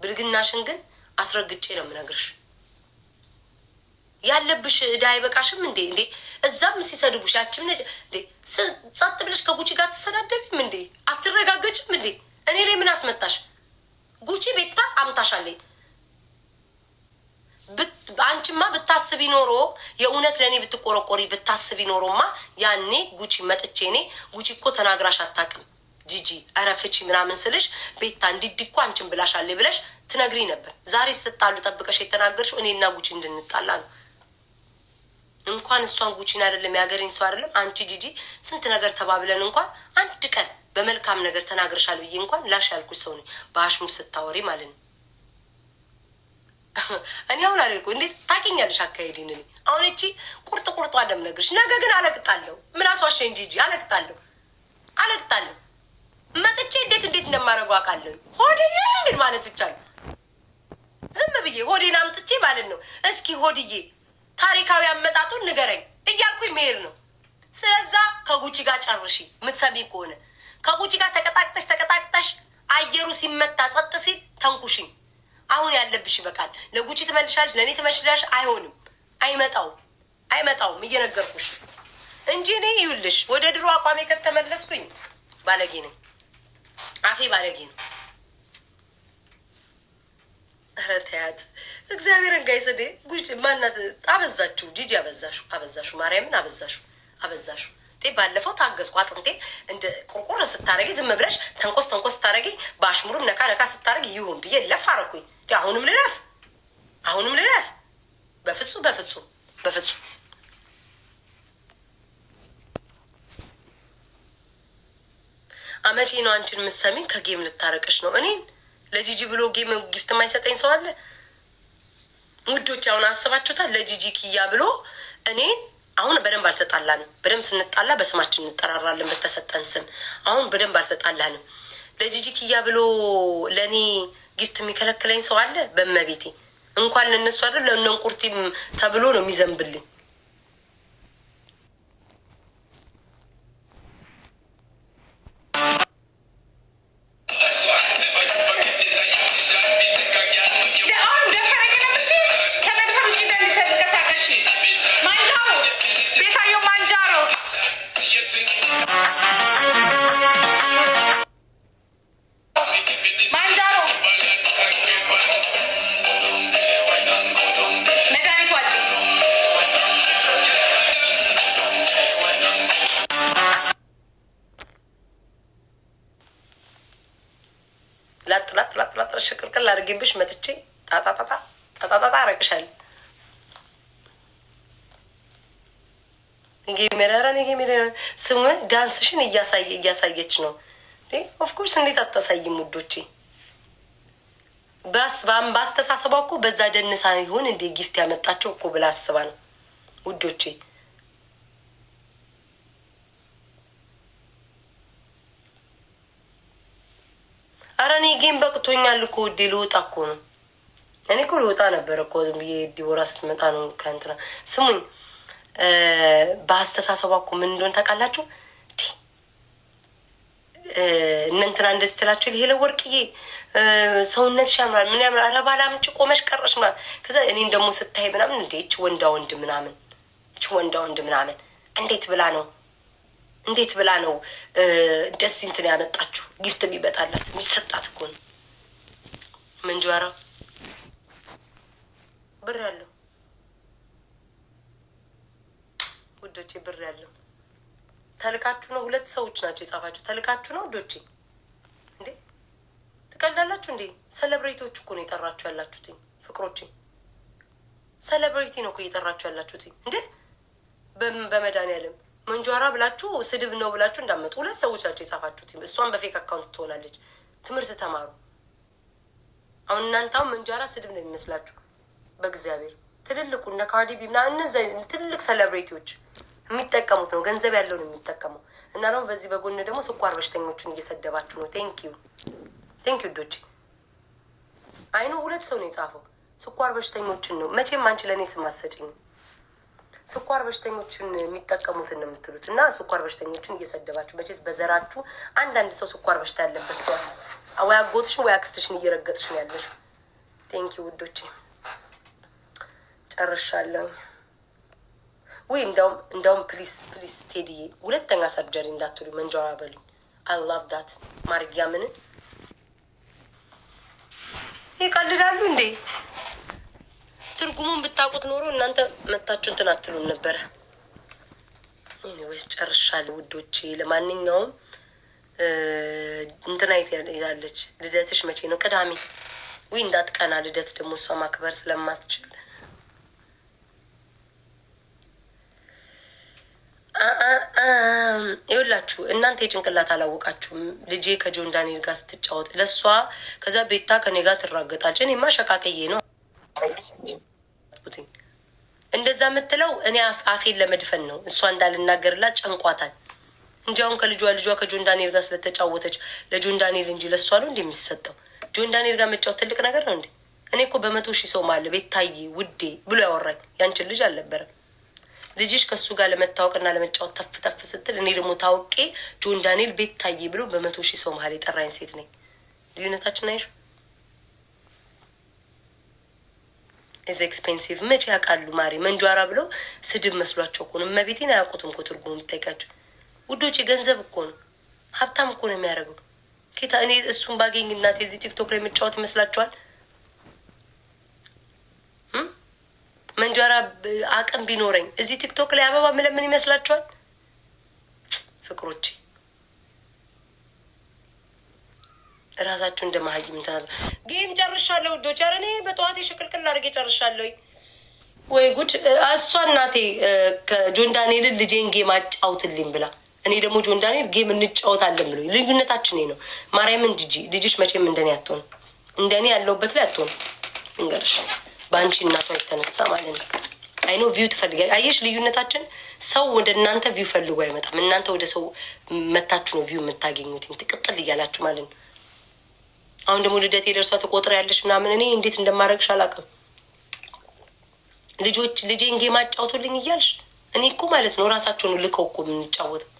ብልግናሽን ግን አስረግጬ ነው የምነግርሽ። ያለብሽ እዳ አይበቃሽም እንዴ? እዛም ሲሰድቡሽ ያችም ነጭ እንዴ ጸጥ ብለሽ ከጉቺ ጋር ትሰዳደቢም እንዴ? አትረጋገጭም እንዴ? እኔ ላይ ምን አስመጣሽ? ጉቺ ቤታ አምታሻለኝ። አንቺማ ብታስቢ ኖሮ የእውነት ለእኔ ብትቆረቆሪ ብታስቢ ኖሮማ ያኔ ጉቺ መጥቼ እኔ ጉቺ እኮ ተናግራሽ አታውቅም ጂጂ ኧረ ፍቺ ምናምን ስልሽ ቤታ እንዲዲ እኮ አንቺን ብላሻለ ብለሽ ትነግሪ ነበር። ዛሬ ስትጣሉ ጠብቀሽ የተናገርሽው እኔና ጉቺ እንድንጣላ ነው። እንኳን እሷን ጉቺን አይደለም ያገሬን ሰው አይደለም አንቺ ጂጂ ስንት ነገር ተባብለን እንኳን አንድ ቀን በመልካም ነገር ተናግረሻል ብዬ እንኳን ላሽ ያልኩሽ ሰው ነኝ። በአሽሙር ስታወሪ ማለት ነው። እኔ አሁን አልልኩ እንዴት ታውቂኛለሽ? አካሄድን እኔ አሁን እቺ ቁርጧ እንደምነግርሽ ነገ ግን አለቅጣለሁ። ምን አስዋሽ እንጂ አለቅጣለሁ መጥቼ እንዴት እንደማደርገው አውቃለሁ። ሆድዬ ማለት ብቻ ነው ዝም ብዬ ሆዴን አምጥቼ ማለት ነው። እስኪ ሆድዬ ታሪካዊ አመጣጡን ንገረኝ እያልኩኝ መሄድ ነው። ስለዛ ከጉቺ ጋር ጨርሺ የምትሰሚ ከሆነ ከጉቺ ጋር ተቀጣቅጠሽ አየሩ ሲመታ ጸጥ ሲል ተንኩሽኝ። አሁን ያለብሽ ይበቃል። ለጉቺ ትመልሻለሽ፣ ለእኔ ትመልሻለሽ። አይሆንም፣ አይመጣውም እየነገርኩሽ እንጂ እኔ ይኸውልሽ ወደ ድሮ አቋሜ ከተመለስኩኝ ባለጌ ነኝ። አፌ ባለጌ ነው። ኧረ ተያት እግዚአብሔርን ጋይሰዴ ጉቺ ማናት? አበዛችሁ፣ ጂጂ አበዛሹ፣ ማርያምን አበዛሹ። ባለፈው ታገዝኩ። አጥንቴ እንደ ቁርቁር ስታረጊ ዝም ብለሽ ተንኮስ ስታረጊ በአሽሙርም ነካ ስታረጊ ይሁን ብዬ ለፍ አረኩኝ። አሁንም ልለፍ? በፍጹም አመቼ ነው አንቺን የምትሰሚኝ? ከጌም ልታረቅሽ ነው እኔን? ለጂጂ ብሎ ጌም ጊፍት የማይሰጠኝ ሰው አለ? ውዶች አሁን አስባችሁታል? ለጂጂ ኪያ ብሎ እኔን አሁን በደንብ አልተጣላንም። በደንብ ስንጣላ በስማችን እንጠራራለን በተሰጠን ስም። አሁን በደንብ አልተጣላንም። ለጂጂ ኪያ ብሎ ለእኔ ጊፍት የሚከለክለኝ ሰው አለ? በመቤቴ እንኳን ለእነሱ አይደል ለእነንቁርቲም ተብሎ ነው የሚዘንብልኝ። ላጥላጥ ሽቅርቅል አድርጌብሽ መጥቼ ጣጣጣጣ አረቅሻለሁ። ጌሜራራን ስሙ ዳንስሽን እያሳየች ነው። ኦፍኮርስ እንዴት አታሳይም ውዶቼ? በአስተሳሰቧ እኮ በዛ ደንሳ ይሆን እንዴ ጊፍት ያመጣቸው እኮ ብላ አስባ ነው ውዶቼ። አረ እኔ ጌም በቅቶኛል እኮ ውዴ፣ ልወጣ እኮ ነው። እኔ እኮ ልወጣ ነበር እኮ ዝም ብዬ ዲቦራ ስትመጣ ነው ከእንትና። ስሙኝ፣ በአስተሳሰቧ እኮ ምን እንደሆነ ታውቃላችሁ? እነ እንትና እንደዚህ ትላቸው ይሄ ለወርቅዬ ሰውነትሽ ያምራል ምን ያምራል፣ ኧረ ባለ አምጪ ቆመሽ ቀረሽ ምናምን። ከዛ እኔን ደግሞ ስታይ ምናምን እንዴ ይህች ወንዳ ወንድ ምናምን እንዴት ብላ ነው እንደዚህ እንትን ያመጣችሁ? ጊፍት የሚበጣላት የሚሰጣት እኮ ነው። ምንጀራ ብር ያለው ውዶቼ፣ ብር ያለው ተልካችሁ ነው። ሁለት ሰዎች ናቸው የጻፋችሁ። ተልካችሁ ነው ውዶቼ። እንዴ ትቀልዳላችሁ እንዴ? ሴሌብሬቲዎች እኮ ነው የጠራችሁ ያላችሁት ፍቅሮቼ። ሴሌብሬቲ ነው እኮ እየጠራችሁ ያላችሁት እንዴ። በመድኃኒዓለም መንጇራ ብላችሁ ስድብ ነው ብላችሁ እንዳመጡ ሁለት ሰዎች ናቸው የጻፋችሁት። እሷን በፌክ አካውንት ትሆናለች። ትምህርት ተማሩ። አሁን እናንተ አሁን መንጇራ ስድብ ነው የሚመስላችሁ? በእግዚአብሔር ትልልቁ እነ ካርዲ ቢ ምናምን እነዚያ ትልልቅ ሴሌብሬቲዎች የሚጠቀሙት ነው። ገንዘብ ያለው ነው የሚጠቀመው። እና ደግሞ በዚህ በጎን ደግሞ ስኳር በሽተኞችን እየሰደባችሁ ነው። ቴንኪዩ ዶች። አይኑ ሁለት ሰው ነው የጻፈው። ስኳር በሽተኞችን ነው። መቼም አንቺ ለእኔ ስም አትሰጪኝም። ስኳር በሽተኞችን የሚጠቀሙትን ነው የምትሉት። እና ስኳር በሽተኞችን እየሰደባችሁ መቼስ በዘራችሁ አንዳንድ ሰው ስኳር በሽታ ያለበት ሰው ወይ አጎትሽን ወይ አክስትሽን እየረገጥሽ ነው ያለሽ። ቴንኪዩ ውዶቼ፣ ጨርሻለሁኝ። ወይ እንደውም ፕሊስ ቴዲዬ ሁለተኛ ሰርጀሪ እንዳትሉ መንጃራ በሉኝ። አይ ላቭ ዳት ማርጊያ ምን ይቀልዳሉ እንዴ? ትርጉሙን ብታውቁት ኖሮ እናንተ መታችሁ እንትን አትሉም ነበረ። ኤኒዌይስ ጨርሻለሁ ውዶቼ። ለማንኛውም እንትና ያለች ልደትሽ መቼ ነው? ቅዳሜ። ወይ እንዳትቀና ልደት ደግሞ እሷ ማክበር ስለማትችል ይኸውላችሁ እናንተ የጭንቅላት አላወቃችሁም። ልጄ ከጆን ዳንኤል ጋር ስትጫወት ለእሷ ከዛ ቤታ ከኔ ጋር ትራገጣለች። እኔማ ሸቃቅዬ ነው እንደዛ የምትለው እኔ አፌን ለመድፈን ነው። እሷ እንዳልናገርላት ጨንቋታል እንጂ አሁን ልጇ ከጆን ዳንኤል ጋር ስለተጫወተች ለጆን ዳንኤል እንጂ ለእሷ ነው እንዲ የሚሰጠው። ጆን ዳንኤል ጋር መጫወት ትልቅ ነገር ነው እንዴ? እኔ እኮ 100,000 ሰው ማለ ቤታዬ ውዴ ብሎ ያወራኝ ያንችን ልጅ አልነበረም። ልጅሽ ከእሱ ጋር ለመታወቅና ለመጫወት ተፍ ተፍ ስትል እኔ ደግሞ ታውቄ ጆን ዳንኤል ቤታዬ ብሎ 100,000 ሰው መሀል የጠራኝ ሴት ነኝ። ልዩነታችን አይሽ ኢዝ ኤክስፔንሲቭ መቼ ያውቃሉ ማሪ መንጇራ ብለው ስድብ መስሏቸው እኮ ነው። እመቤቴን አያውቁትም እኮ ትርጉሙ የምታይቃቸው ውዶች። ገንዘብ እኮ ነው ሀብታም እኮ ነው የሚያደርገው። ኬታ እኔ እሱን ባገኝ እናቴ እዚህ ቲክቶክ ላይ የምጫወት ይመስላችኋል? መንጇራ አቅም ቢኖረኝ እዚህ ቲክቶክ ላይ አበባ ምለምን ይመስላችኋል? ፍቅሮቼ እራሳችሁ እንደ መሀይም እንትና ጌም ጨርሻለሁ ውዶች። ኧረ እኔ በጠዋት የሽቅልቅል አድርጌ ጨርሻለሁ። ወይ ጉድ! እሷ እናቴ ከጆን ዳንኤልን ልጄን ጌም አጫውትልኝ ብላ እኔ ደግሞ ጆን ዳንኤል ጌም እንጫወታለን ብሎ ልዩነታችን ነው። ማርያምን ጂጂ ልጅሽ መቼም እንደኔ አትሆንም፣ እንደኔ ያለውበት ላይ አትሆንም። እንገርሽ በአንቺ እናቷ የተነሳ ማለት ነው። አይኖ ቪው ትፈልጋል። አየሽ ልዩነታችን። ሰው ወደ እናንተ ቪው ፈልጎ አይመጣም። እናንተ ወደ ሰው መታችሁ ነው ቪው የምታገኙት። ትቅጥል እያላችሁ ማለት ነው። አሁን ደግሞ ልደት የደርሷ ተቆጥረ ያለሽ ምናምን እኔ እንዴት እንደማድረግሽ አላውቅም። ልጄን ጌም አጫውቱልኝ እያልሽ እኔ እኮ ማለት ነው ራሳቸውን ልከው እኮ የምንጫወተው።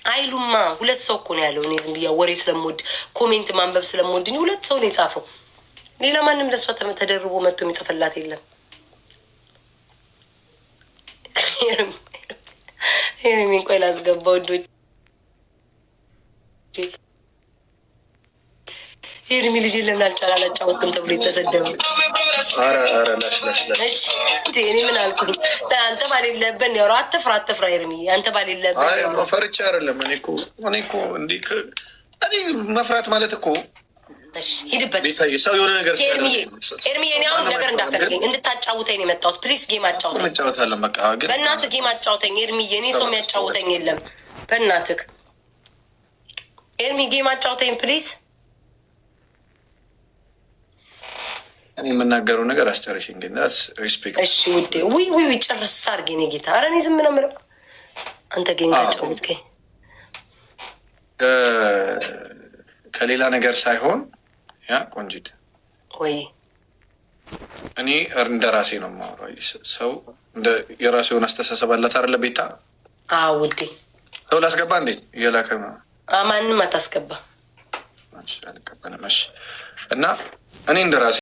አይሉማ ሁለት ሰው እኮ ነው ያለው። እኔ ዝም ብያ ወሬ ስለምወድ ኮሜንት ማንበብ ስለምወድ ሁለት ሰው ነው የጻፈው። ሌላ ማንም ለእሷ ተደርቦ መጥቶ የሚጽፍላት የለም። ኤርሚን ቆይ ላስገባ ወዶች። ኤርሚ ልጅ ለምን አላጫወትም ተብሎ የተሰደበ እኔ ምን አልኩኝ? አንተ ባሌለበት ነው ያወራው። አትፍራ ኤርሚ፣ አንተ ባሌለበት ፈርቻ አይደለም። እኔ እኮ እንዲህ መፍራት ማለት እኮ ሂድበት ሰው የሆነ ነገር ኤርሚ፣ የኔ አሁን ነገር እንዳታደርገኝ እንድታጫውተኝ ነው የመጣሁት። ፕሊስ ጌም አጫውተኝ፣ እንጫወታለን። በቃ በእናትህ ጌም አጫውተኝ ኤርሚ። የኔ ሰው የሚያጫውተኝ የለም። በእናትህ ኤርሚ ጌም አጫውተኝ ፕሊስ። እኔ የምናገረው ነገር አስጨርሽኝ ግን ሪስፔክት። እሺ ውዴ፣ ውይ ጨርስ አድርጌ እኔ ጌታ። ኧረ እኔ ዝም ነው የምለው። አንተ ጌም አጫውትከኝ ከሌላ ነገር ሳይሆን ያ ቆንጂት ወይ እኔ እንደ ራሴ ነው የማወራው። ሰው የራሱ የሆነ አስተሳሰብ አላት አይደለ? ቤታ ውዴ፣ ሰው ላስገባ እንዴ? እየላከ ማንም አታስገባ አልቀበልም። እሺ እና እኔ እንደ ራሴ